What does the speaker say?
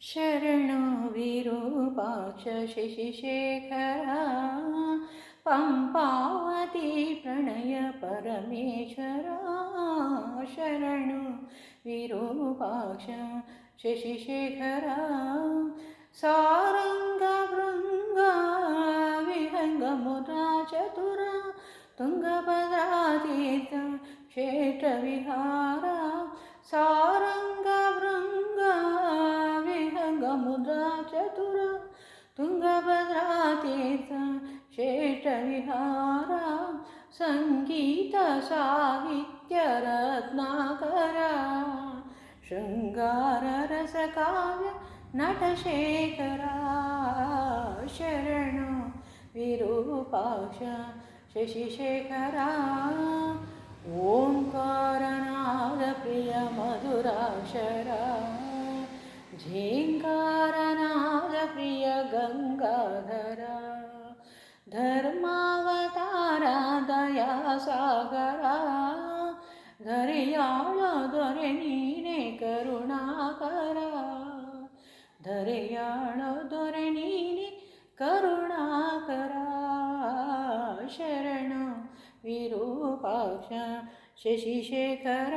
शरणो विरूपाक्ष शशिशेखरा पम्पावती प्रणय परमेश्वरा शरणो विरूपाक्ष शशिशेखरा सारङ्गभृङ्गा विहङ्गमुद्रा चतुरा तुङ्गभद्रातीर्थ क्षेत्रविहारा सारङ्गभृङ्गा विहङ्गमुद्रा चतुरा तुङ्गभद्रातीर्थ क्षेत्रविहारा सङ्गीतसाहित्यरत्नाकरा शृङ्गाररसकाव्य नटशेखरा शरणो विरूपाक्ष शशिशेखरा ओंकारनादप्रिय मधुराक्षरा झेंकारनादप्रिय गंगाधरा धर्मावतारा दयासागरा धರೆಯಾಳ ದೊರೆ ನೀನೆ ಕರುಣಾಕರ ಧರೆಯಾಳ ದೊರೆ ನೀನೆ ಕರುಣಾಕರ ಶರಣ ವಿರೂಪಾಕ್ಷ ಶಶಿಶೇಖರ